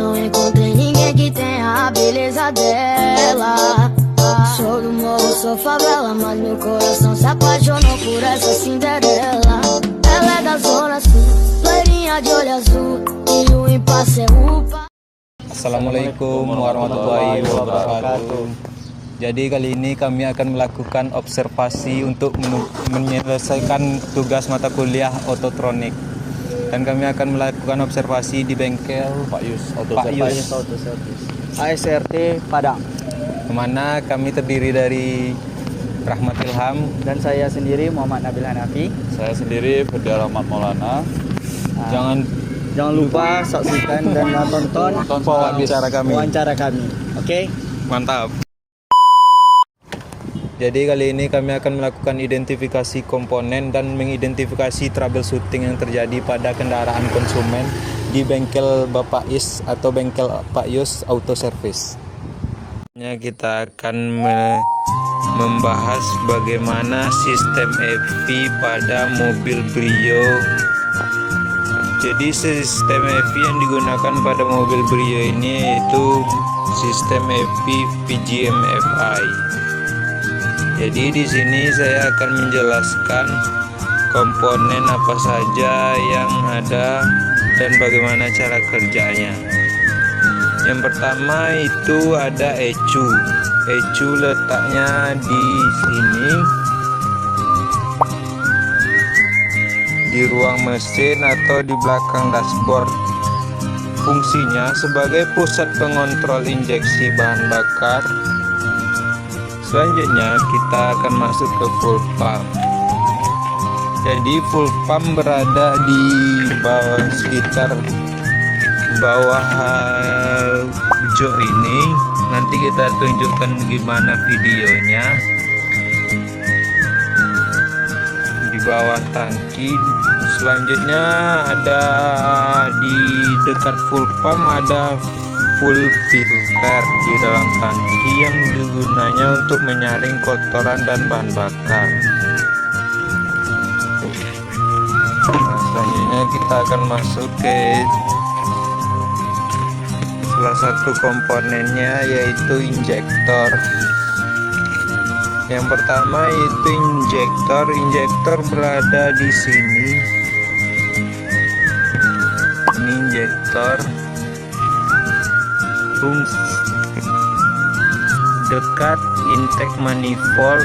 não encontrei ninguém que tenha a beleza dela. Sou do morro, sou favela, mas meu coração se apaixonou por essa Cinderela. Ela é da zona sul, loirinha de olho azul, e o impasse é upa. Assalamualaikum warahmatullahi wabarakatuh. Jadi kali ini kami akan melakukan observasi untuk menyelesaikan tugas mata kuliah ototronik. Dan kami akan melakukan observasi di bengkel Pak Yus ASRT Padang, kemana kami terdiri dari Rahmat Ilham dan saya sendiri Muhammad Nabil Hanafi. Saya sendiri Ferdi Rahmat Maulana. Jangan lupa saksikan dan tonton wawancara kami. Oke? Mantap. Jadi kali ini kami akan melakukan identifikasi komponen dan mengidentifikasi troubleshooting yang terjadi pada kendaraan konsumen di bengkel Bapak Is atau bengkel Pak Yus Auto Service. Kita akan membahas bagaimana sistem EV pada mobil Brio. Jadi sistem EV yang digunakan pada mobil Brio ini yaitu sistem EV PGM-FI. Jadi di sini saya akan menjelaskan komponen apa saja yang ada dan bagaimana cara kerjanya. Yang pertama itu ada ECU. ECU letaknya di sini di ruang mesin atau di belakang dashboard. Fungsinya sebagai pusat pengontrol injeksi bahan bakar. Selanjutnya kita akan masuk ke full pump. Jadi full pump berada di bawah sekitar bawah jok ini. Nanti kita tunjukkan gimana videonya. Di bawah tangki. Selanjutnya ada di dekat full pump ada full filter di dalam tangki yang digunanya untuk menyaring kotoran dan bahan bakar. Selanjutnya kita akan masuk ke salah satu komponennya yaitu injektor. Yang pertama itu injektor. Injektor berada di sini. Ini injektor. Dekat intake manifold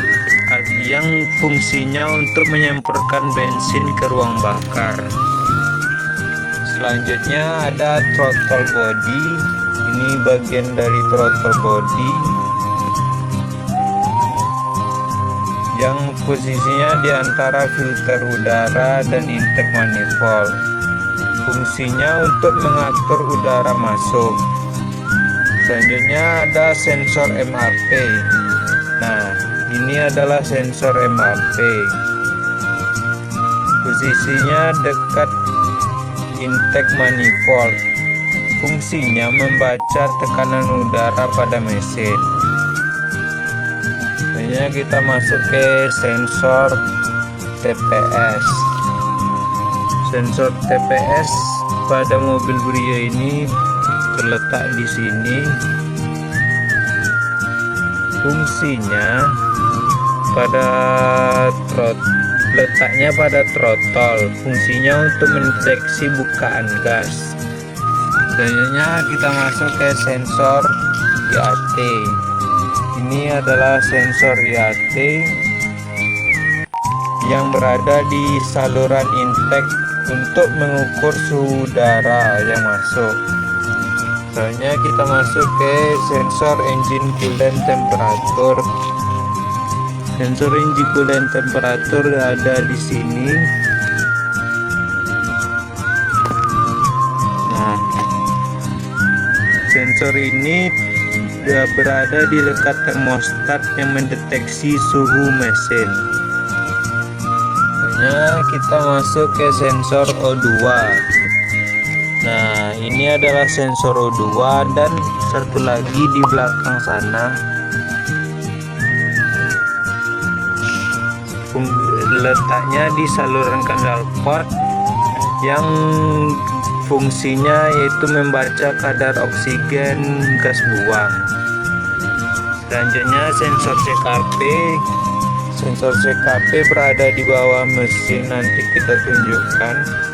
yang fungsinya untuk menyemprotkan bensin ke ruang bakar. Selanjutnya ada throttle body. Ini bagian dari throttle body yang posisinya di antara filter udara dan intake manifold. Fungsinya untuk mengatur udara masuk. Selanjutnya ada sensor MAP. Nah, ini adalah sensor MAP. Posisinya dekat intake manifold. Fungsinya membaca tekanan udara pada mesin. Selanjutnya kita masuk ke sensor TPS. Sensor TPS pada mobil Brio ini terletak di sini. Fungsinya letaknya pada throttle. Fungsinya untuk mendeteksi bukaan gas. Selanjutnya kita masuk ke sensor IAT. Ini adalah sensor IAT yang berada di saluran intake untuk mengukur suhu udara yang masuk. Selanjutnya kita masuk ke sensor engine coolant temperatur. Sensor engine coolant temperatur ada di sini. Nah, sensor ini berada di dekat termostat yang mendeteksi suhu mesin. Selanjutnya kita masuk ke sensor O2. Nah, ini adalah sensor O2 dan satu lagi di belakang sana. Letaknya di saluran knalpot yang fungsinya yaitu membaca kadar oksigen gas buang. Selanjutnya sensor CKP. Sensor CKP berada di bawah mesin, nanti kita tunjukkan.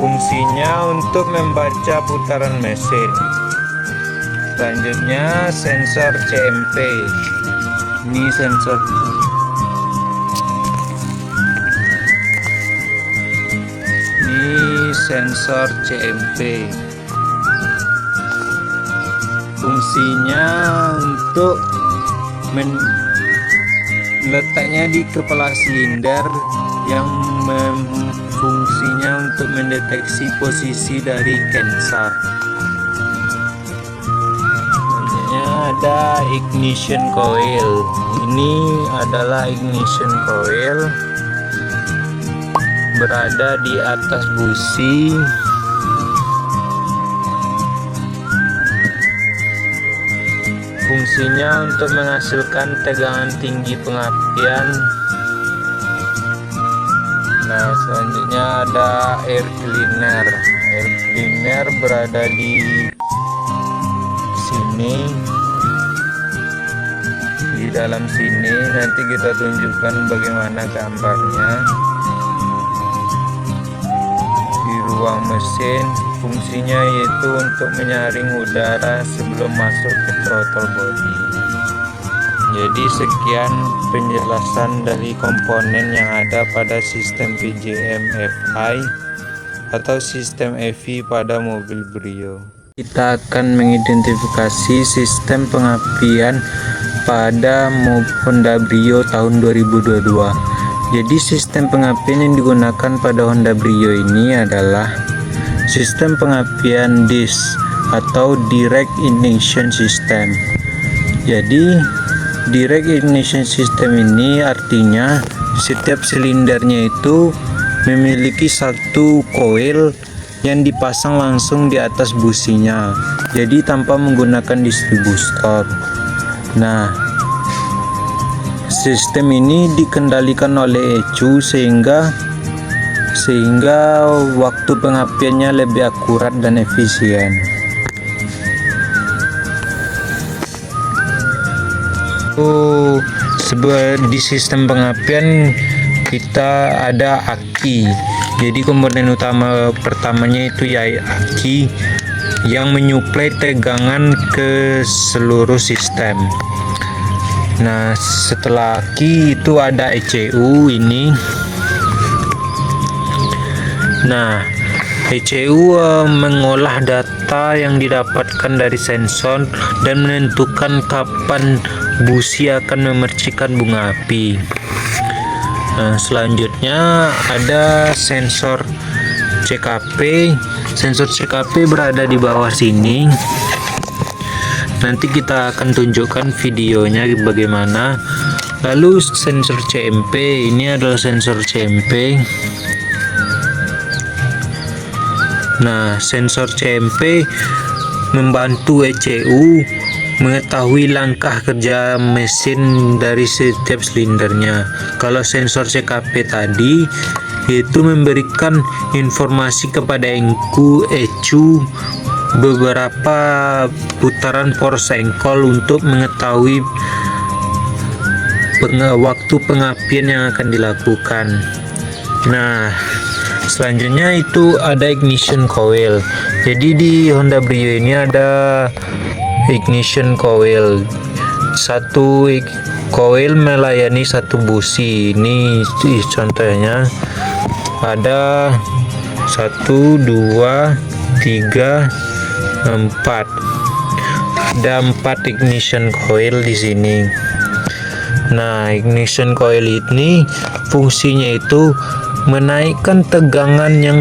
Fungsinya untuk membaca putaran mesin. Selanjutnya sensor CMP. Ini sensor CMP. Fungsinya untuk letaknya di kepala silinder yang fungsinya untuk mendeteksi posisi dari crankshaft. Selanjutnya ada ignition coil. Ini adalah ignition coil, berada di atas busi. Fungsinya untuk menghasilkan tegangan tinggi pengapian. Nah, selanjutnya ada air cleaner. Air cleaner berada di sini, di dalam sini. Nanti kita tunjukkan bagaimana gambarnya. Di ruang mesin, fungsinya yaitu untuk menyaring udara sebelum masuk ke throttle body. Jadi sekian penjelasan dari komponen yang ada pada sistem PJM-FI atau sistem EV pada mobil Brio. Kita akan mengidentifikasi sistem pengapian pada Honda Brio tahun 2022. Jadi sistem pengapian yang digunakan pada Honda Brio ini adalah sistem pengapian DIS atau Direct Ignition System. Jadi Direct Ignition System ini artinya setiap silindernya itu memiliki satu koil yang dipasang langsung di atas businya, jadi tanpa menggunakan distributor. Nah, sistem ini dikendalikan oleh ECU sehingga waktu pengapiannya lebih akurat dan efisien. Di sistem pengapian kita ada aki. Jadi komponen utama pertamanya itu ya aki yang menyuplai tegangan ke seluruh sistem. Nah, setelah aki itu ada ECU ini. Nah, ECU mengolah data yang didapatkan dari sensor dan menentukan kapan busi akan memercikan bunga api. Nah, selanjutnya ada sensor CKP. Sensor CKP berada di bawah sini. Nanti kita akan tunjukkan videonya bagaimana. Lalu sensor CMP, ini adalah sensor CMP. Nah, sensor CMP membantu ECU mengetahui langkah kerja mesin dari setiap silindernya. Kalau sensor CKP tadi itu memberikan informasi kepada ECU beberapa putaran force engkol untuk mengetahui waktu pengapian yang akan dilakukan. Nah, selanjutnya itu ada ignition coil. Jadi di Honda Brio ini ada ignition coil. Satu coil melayani satu busi. Ini contohnya ada 1, 2, 3, 4. Ada 4 ignition coil di sini. Nah, ignition coil ini fungsinya itu menaikkan tegangan yang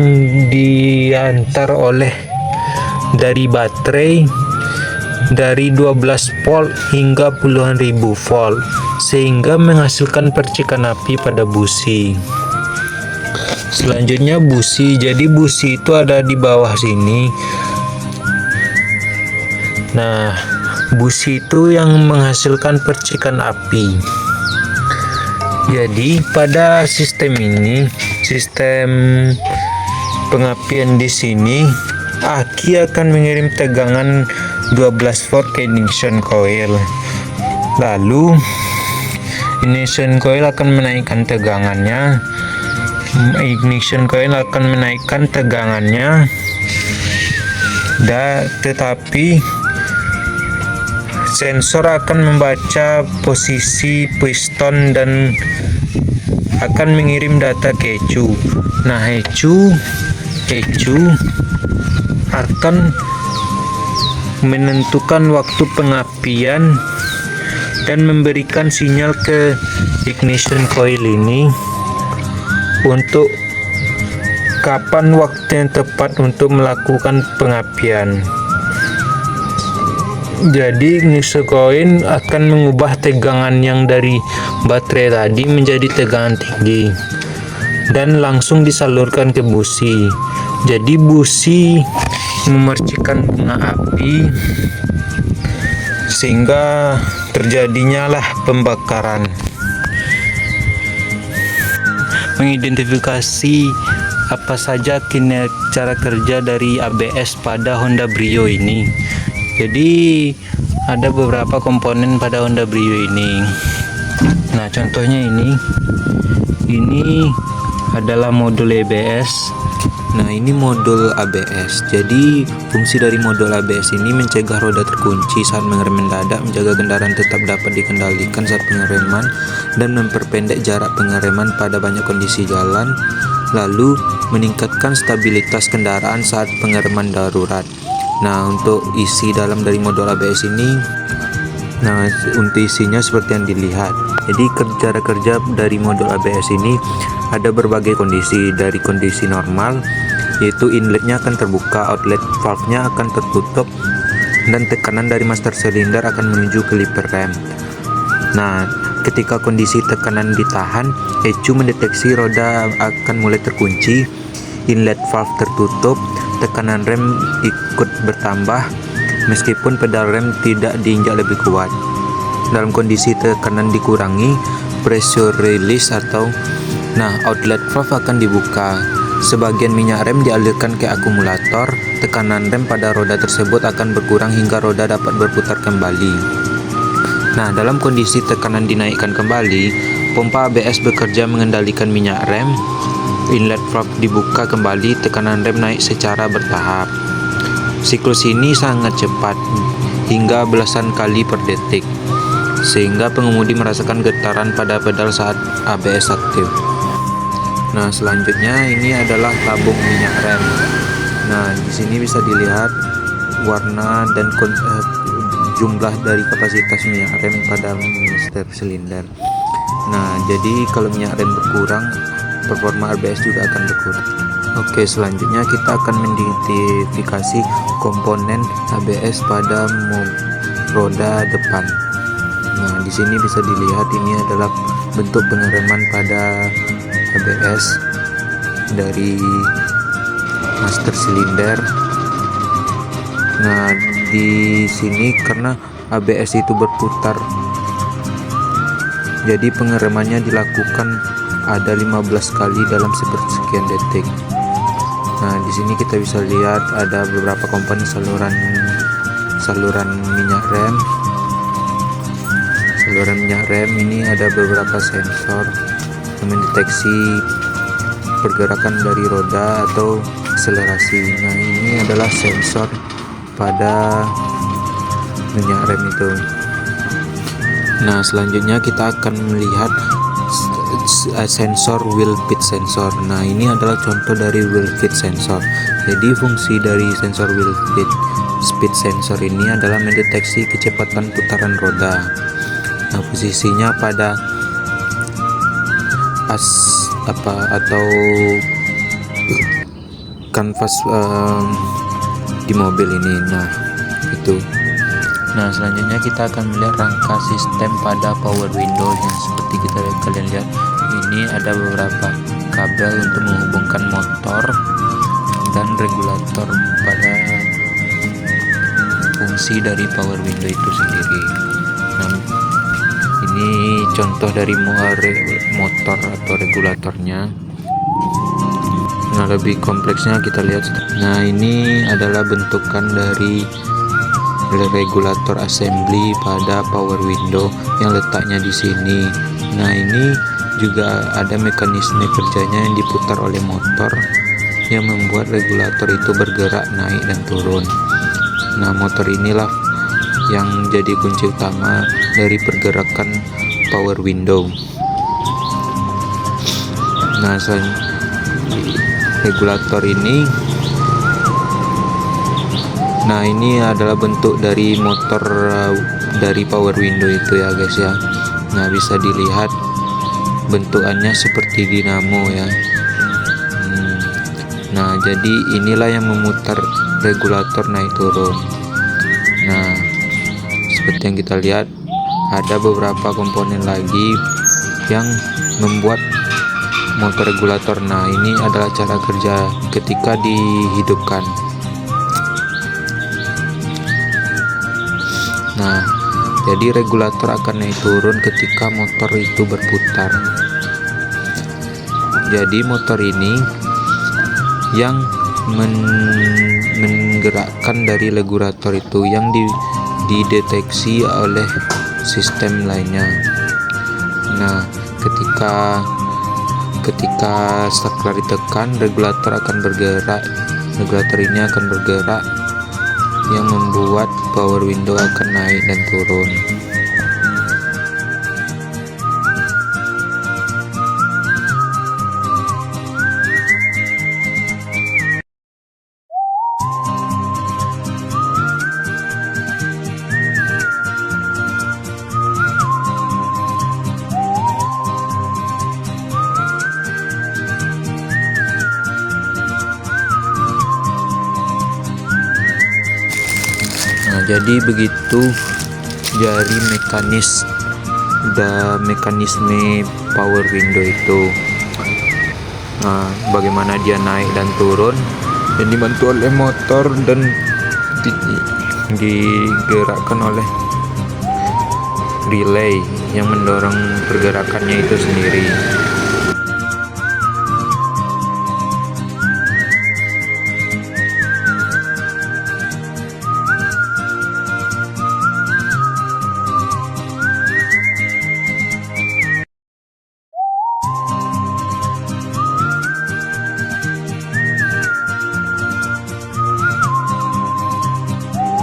diantar oleh dari baterai dari 12 volt hingga puluhan ribu volt. sehingga menghasilkan percikan api pada busi. Selanjutnya busi. Jadi busi itu ada di bawah sini. Nah, busi itu yang menghasilkan percikan api. Jadi pada sistem ini, sistem pengapian di sini, aki akan mengirim tegangan 12 volt ke ignition coil. Lalu ignition coil akan menaikkan tegangannya. Ignition coil akan menaikkan tegangannya. Tetapi sensor akan membaca posisi piston dan akan mengirim data ke ECU. Nah, ECU akan menentukan waktu pengapian dan memberikan sinyal ke ignition coil ini untuk kapan waktu yang tepat untuk melakukan pengapian. Jadi ignition coil akan mengubah tegangan yang dari baterai tadi menjadi tegangan tinggi dan langsung disalurkan ke busi. Jadi busi memercikan bunga api sehingga terjadinya lah pembakaran. Mengidentifikasi apa saja cara kerja dari ABS pada Honda Brio ini. Jadi ada beberapa komponen pada Honda Brio ini. Nah, contohnya ini adalah modul ABS. Nah, ini modul ABS. Jadi fungsi dari modul ABS ini mencegah roda terkunci saat mengerem mendadak, menjaga kendaraan tetap dapat dikendalikan saat pengereman, dan memperpendek jarak pengereman pada banyak kondisi jalan, lalu meningkatkan stabilitas kendaraan saat pengereman darurat. Nah, untuk isi dalam dari modul ABS ini, untuk isinya seperti yang dilihat. Jadi cara kerja dari modul ABS ini ada berbagai kondisi. Dari kondisi normal, yaitu inletnya akan terbuka, outlet valve-nya akan tertutup, dan tekanan dari master silinder akan menuju ke liper rem. Nah, ketika kondisi tekanan ditahan, ECU mendeteksi roda akan mulai terkunci, inlet valve tertutup, tekanan rem ikut bertambah meskipun pedal rem tidak diinjak lebih kuat. Dalam kondisi tekanan dikurangi, pressure release outlet valve akan dibuka. Sebagian minyak rem dialirkan ke akumulator. Tekanan rem pada roda tersebut akan berkurang hingga roda dapat berputar kembali. Nah, dalam kondisi tekanan dinaikkan kembali, pompa ABS bekerja mengendalikan minyak rem. Inlet valve dibuka kembali, tekanan rem naik secara bertahap. Siklus ini sangat cepat, hingga belasan kali per detik, sehingga pengemudi merasakan getaran pada pedal saat ABS aktif. Nah, selanjutnya ini adalah tabung minyak rem. Nah, di sini bisa dilihat warna dan jumlah dari kapasitas minyak rem pada master silinder. Nah, jadi kalau minyak rem berkurang, performa ABS juga akan berkurang. Oke, selanjutnya kita akan mengidentifikasi komponen ABS pada roda depan. Nah, di sini bisa dilihat ini adalah bentuk pengereman pada ABS dari master silinder. Nah, di sini karena ABS itu berputar, jadi pengeremannya dilakukan ada 15 kali dalam sepersekian detik. Nah, di sini kita bisa lihat ada beberapa komponen saluran minyak rem. Saluran minyak rem ini ada beberapa sensor yang mendeteksi pergerakan dari roda atau akselerasi. Nah, ini adalah sensor pada minyak rem itu. Nah, selanjutnya kita akan melihat sensor wheel fit sensor. Nah, ini adalah contoh dari wheel fit sensor. Jadi fungsi dari sensor wheel fit speed sensor ini adalah mendeteksi kecepatan putaran roda. Nah, posisinya pada atau kanvas di mobil ini. Nah, itu. Nah, selanjutnya kita akan melihat rangka sistem pada power window yang seperti kalian lihat. Ini ada beberapa kabel untuk menghubungkan motor dan regulator pada fungsi dari power window itu sendiri. Nah, ini contoh dari motor atau regulatornya. Nah, lebih kompleksnya kita lihat. Nah, ini adalah bentukan dari regulator assembly pada power window yang letaknya di sini. Nah, ini juga ada mekanisme kerjanya yang diputar oleh motor yang membuat regulator itu bergerak naik dan turun. Nah, motor inilah yang jadi kunci utama dari pergerakan power window. Nah, regulator ini, nah ini adalah bentuk dari motor dari power window itu ya guys ya. Nah, bisa dilihat bentukannya seperti dinamo ya. Nah, jadi inilah yang memutar regulator naik turun. Nah, seperti yang kita lihat, ada beberapa komponen lagi yang membuat motor regulator. Nah, ini adalah cara kerja ketika dihidupkan. Nah, jadi regulator akan naik turun ketika motor itu berputar. Jadi motor ini yang menggerakkan dari regulator itu yang dideteksi oleh sistem lainnya. Nah, ketika saklar ditekan, regulator akan bergerak. Regulator ini akan bergerak yang membuat power window akan naik dan turun. Nah, jadi begitu dari mekanisme power window itu. Nah, bagaimana dia naik dan turun dan dibantu oleh motor dan digerakkan oleh relay yang mendorong pergerakannya itu sendiri.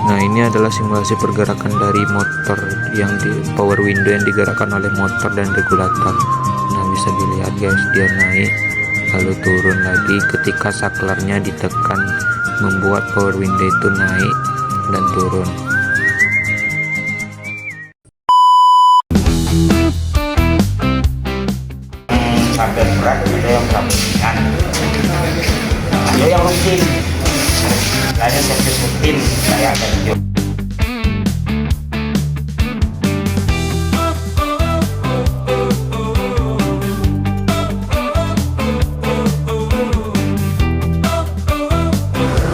Nah, ini adalah simulasi pergerakan dari motor yang di power window yang digerakkan oleh motor dan regulator. Nah, bisa dilihat guys, dia naik lalu turun lagi ketika saklarnya ditekan, membuat power window itu naik dan turun. Kabel berat ada yang rapikan, ada yang rutin, ada servis rutin kayak ada video.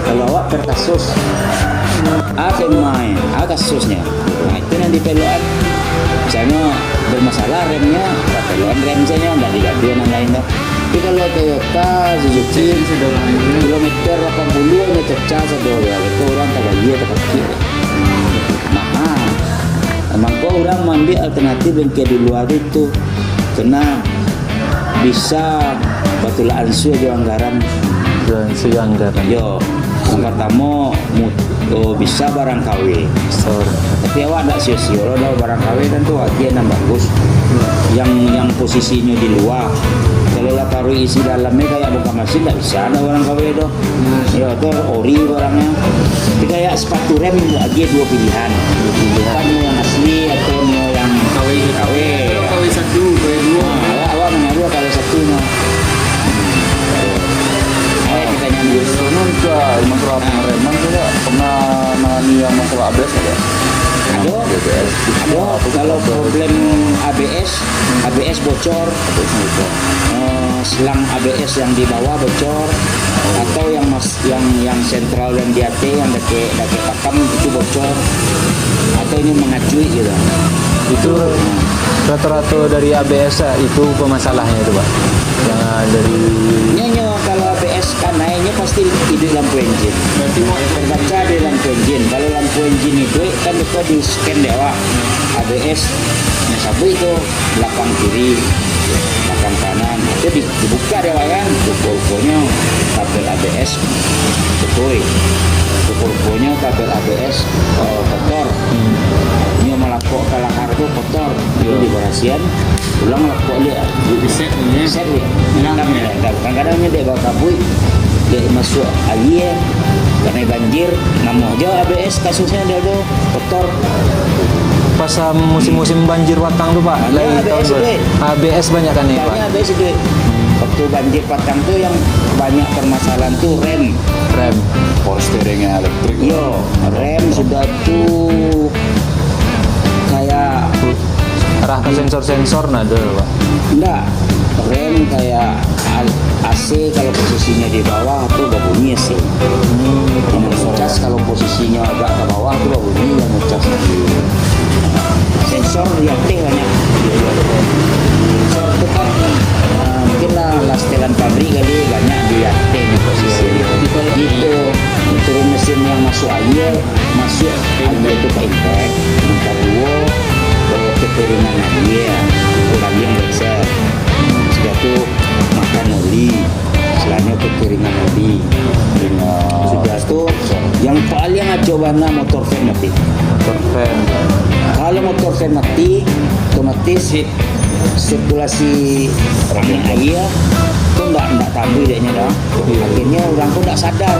Kalau awak berkasus, ada main, ada kasusnya. Nah, itu nanti peluan. Misalnya bermasalah remnya, peluan rem saja nggak diganti yang lain dah. Tapi kalau Toyota, Suzuki, kilometer 80 ini cecah sedolah. Itu orang tak lagi atau kaki. Mahal. Emang kau orang ambil alternatif bengkel di luar itu, karena bisa batulah ansu aja anggaran. Yo, yang pertama bisa barang KW. Tapi awak tak sio-sio lo dah barang KW dan tu dia yang bagus. Yang posisinya di luar. Kalau lah taruh isi dalamnya kayak buka mesin tak bisa ada barang KW doh. Ya tu ori barangnya. Tapi kayak sepatu rem lagi dua pilihan. Bukan yang asli atau yang KW. KW 1, KW 2. Awak mengaruh KW 1 no. Kita nyambung Soalnya masalah pengereman tuh ya pernah nangani yang masalah ABS ya. Ada kalau problem ABS bocor, selang ABS yang di bawah bocor, atau yang sentral dan DAT yang dake pakam itu bocor, atau ini mengacui gitu. Itu rata-rata dari ABS itu pemasalahnya itu Pak. Yang dari Nyonya kalau ABS kan naiknya pasti di lampu engine. Berarti mau terbaca di lampu engine. Kalau lampu engine itu kan itu di scan dewa ABS. Nah, sabu itu belakang kiri, belakang kanan. Itu dibuka dewa kan. Pokoknya kabel ABS betul. Pokoknya kabel ABS kotor. Nyo melapok kalahar itu kotor. Itu di berasian. Ulang lapok dia. Set dia. Kadang-kadang dia bawa kabui. Dia masuk air karena banjir. Namun aja ABS kasusnya dia tuh kotor. pas musim-musim banjir Watang tuh Pak. ABS banyak kan nih Pak. Banyak ABS itu. Waktu banjir Patang tuh yang banyak permasalahan tuh rem. Power steeringnya elektrik. Yo, rem sudah tuh kayak Arah ke sensor-sensor nada Pak. enggak, rem kayak AC kalau posisinya di bawah tuh bunyi sih. Yang ngecas kalau posisinya agak ke bawah tuh bunyi yang ngecas. Sensor yang banyak. Sensor itu kan mungkin lah setelan pabrik kali banyak di atas posisi gitu. Turun mesin yang masuk air itu ke impact, minta dua kekeringan air, kurang yang besar. Sudah tuh makan oli, selainnya kekeringan oli. Sudah tuh yang paling acobana motor fan mati. Kalau motor fan mati, otomatis sirkulasi air itu enggak tabu dia dah. Akhirnya orang tuh enggak sadar.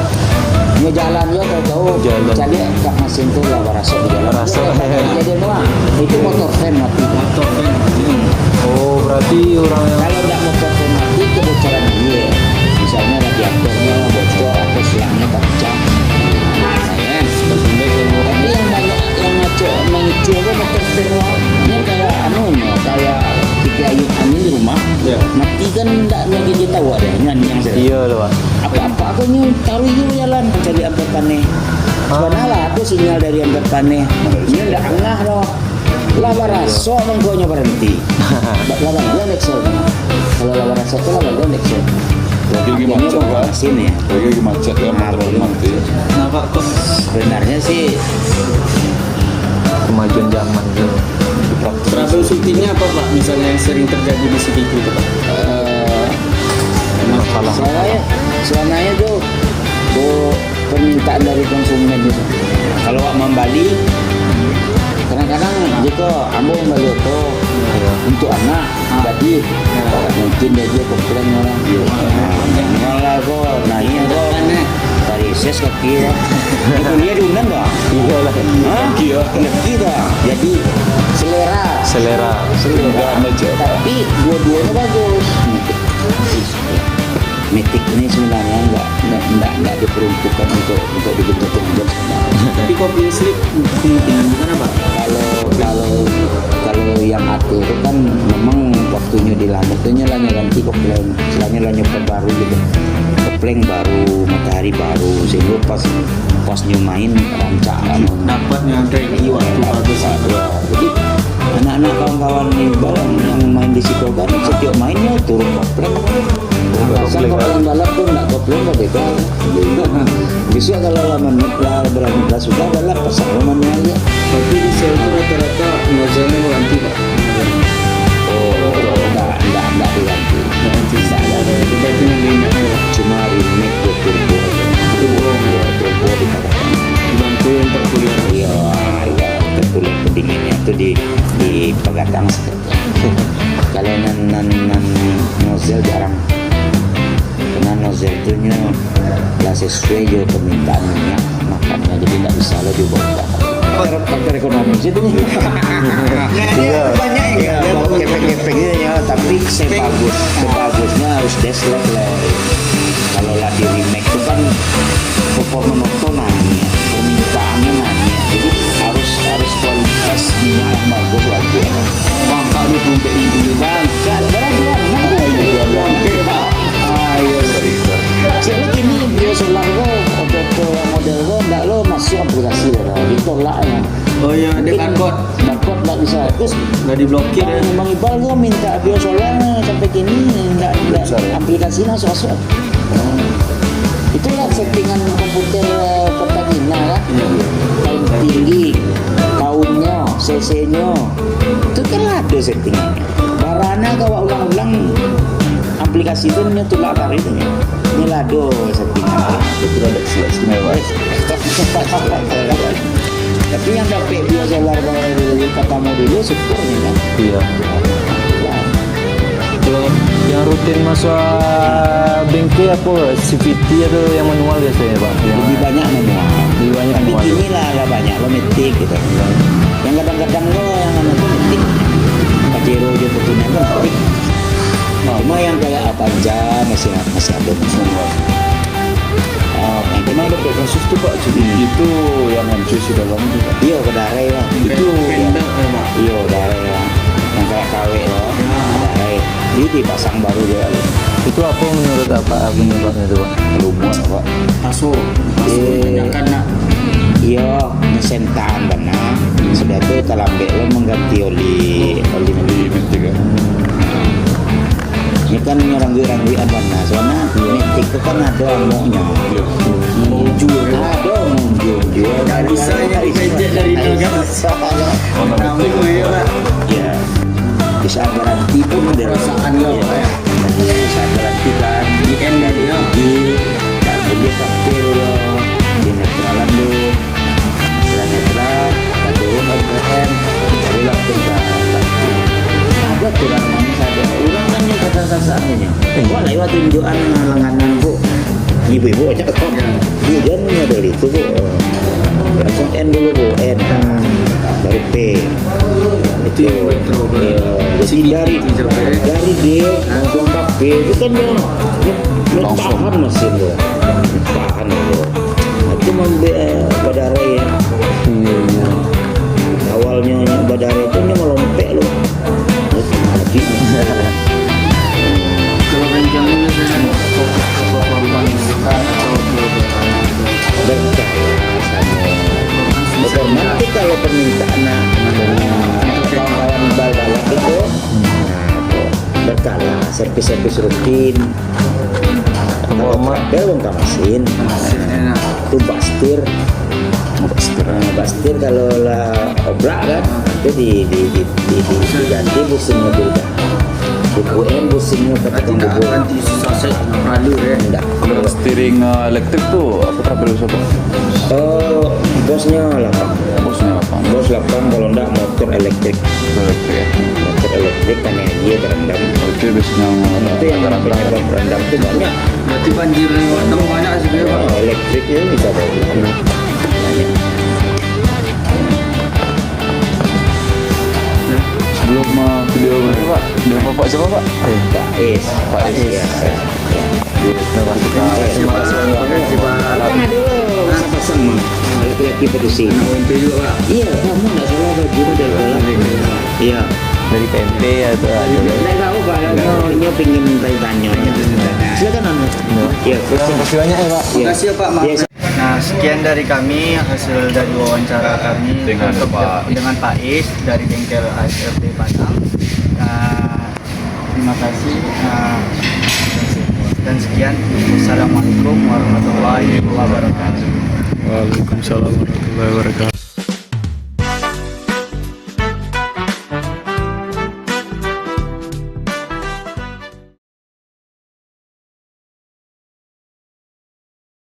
Dia jalan dia tahu jadi kat mesin tuh lah barasok di jalan. Jadi doang. Itu motor fan mati. Oh, berarti orang yang Kalau enggak motor fan mati kebocoran air. Misalnya radiatornya bocor atau selangnya pecah. Tapi yang banyak yang mengicu apa motor fan ini kayak kita angin di rumah mati kan enggak lagi dia tahu ada yang saya iya loh Pak. apa aku nih taruh itu jalan cari amper paneh sebenarnya aku sinyal dari amper paneh ini enggak angah loh lava raso mengkonya berhenti lava dia Excel kalau lava raso itu lava dia Excel Lagi macet Pak. sini ya Lagi macet ya motor mati. Nah Pak, kok sebenarnya sih Kemajuan zaman tuh. troubleshootingnya apa Pak? Misalnya yang sering terjadi di sini itu Pak. Sebenarnya tuh permintaan dari konsumen itu. Kalau membali, kadang-kadang jika ambo membali itu untuk anak, jadi mungkin dia komplain orang. Malah kok naiknya kok dari ses kaki ya. Itu dia diundang nggak? Iya lah. Lebih dah. Jadi selera. Tapi dua-duanya bagus. Matic ini sebenarnya enggak diperuntukkan untuk dibentuk-bentuk. Tapi kopling slip kemungkinan bukan apa? Kalau yang AT itu kan memang waktunya dilamar itu nyalanya ganti kopling, selanya nyopot baru gitu. Kopling baru, matahari baru, sehingga pas nyumain rancak Dapatnya kayak waktu bagus. Jadi anak-anak kawan-kawan nih yang main di situ kan setiap mainnya turun kopling. Pasang kalau yang balap tuh nggak kopling nggak beda. Bisa kalau berani sudah balap pasang lamannya aja. Tapi di sel itu rata-rata nozzle-nya ganti Pak. Enggak diganti. Bisa ada. Itu berarti yang Cuma remake buat turbo aja. Turbo dikatakan. dibantuin perkuliahan. Iya, tertulis pendinginnya itu di pegadang seperti. Kalau nan nozzle jarang. Karena nozzle itu nggak sesuai juga permintaan minyak makannya, jadi nggak bisa lo dibawa. Faktor ekonomi sih itu. Banyak ya. Bau efek-efeknya, tapi sebagusnya harus deslek lah. Kalau lah di remake itu kan performa motor nanya, permintaannya nanya, jadi harus Udah diblokir ya. Bang Iqbal gua minta biosolar sampai kini nggak aplikasinya sosok. Itulah settingan komputer Pertamina kan. Tahun tinggi, tahunnya, CC-nya, itu kan ada settingannya. Barana kalau ulang-ulang aplikasi itu nyetulak hari itu ya. Ini lado settingan. Itu ada istimewa. Tapi yang dapat biosolar dari katamu dulu syukur nih kan. Iya. Kalau yang rutin masuk bengkel apa CVT atau yang manual biasanya Pak? Lebih banyak manual. Lebih banyak Tapi manual. gini lah banyak lo metik gitu. Yang kadang-kadang lo yang anak tuh metik. Pajero dia betulnya kan metik. Cuma yang kayak Avanza masih ada semua. Yang cuma ada Kasus tuh Pak, jadi itu yang MCC dalam itu Pak. iya kedarai lah. Itu Pendek ya Pak. Iya kedarai lah. Yang kayak KW loh. Kedarai. Ini dipasang baru dia. Itu apa menurut apa penyebabnya itu Pak? lumayan Pak. Masuk. Tanyakan nak. Iya, ngesentaan benar. Sudah tuh terlambat lo mengganti oli Di metik ya. ini kan nyeranggi-ranggi abana. Soalnya metik itu kan ada amoknya. Iya. Menuju ya. Ada munjul. Nggak bisa nyari gadget dari itu kan. Mana metik? Kamu ya Pak. Ya, bisa garansi pun ada. Perasaan lo Pak ya. Bisa garansi kan. Di end dari ya. Tak boleh pakai lo. Di netralan lo. Setelah netral, tak turun RPM. Jadi langsung tak. Ada kurang manis ada. Kurang kan yang kata-kataannya. Wah, lewat tunjukan lenganan bu. Ibu-ibu aja kok. Hujan dari itu bu. Langsung N dulu bu, N. Baru P. Itu yang betul. Jadi dari D langsung ke P itu kan dia tahan mesin lo. Tahan lo. Itu badare ya. Iya. Awalnya badare itu melompat lo. Mati. Kalau bengkelnya saya fokus ke korban atau Berkah rasanya. Nanti kalau permintaan kawan-kawan balap itu berkala servis-servis rutin. Kalau kabel bongkar mesin enak. itu bastir. Bastir kalau lah obrak kan itu diganti busingnya beda. BBM busingnya pakai Tidak BBM. ganti susah perlu ya. Enggak. Kalau steering elektrik tuh apa kabel siapa? Oh, bosnya 8. Bosnya apa? Bos 8 kalau enggak motor elektrik. Elektrik ya. Motor elektrik kan yang dia berendam. Itu biasanya Itu yang penyebab berendam itu banyak. Berarti banjir lewat temu banyak sebenarnya Pak. Oh, elektriknya bisa banyak. Banyak. sebelum video ini Pak, dengan Bapak siapa Pak? Pak Is. Pak Is. Ya. Terima kasih Pak. Kan ada pasang laki-laki produksi. UMP juga Pak. Iya, kamu nggak salah baju dari bola. Iya. Dari PMP atau ada Nggak tahu Pak, nyo pingin tanya. Silakan Anu. Iya, Terima kasih banyak ya Pak. Terima kasih ya Pak. Maaf. Iya. Nah, sekian dari kami hasil dari wawancara kami Dengan Pak Is. dengan Pak Is dari bengkel ASRT Padang. Nah, terima kasih dan sekian. Wassalamualaikum warahmatullahi wabarakatuh. Waalaikumsalam warahmatullahi wabarakatuh.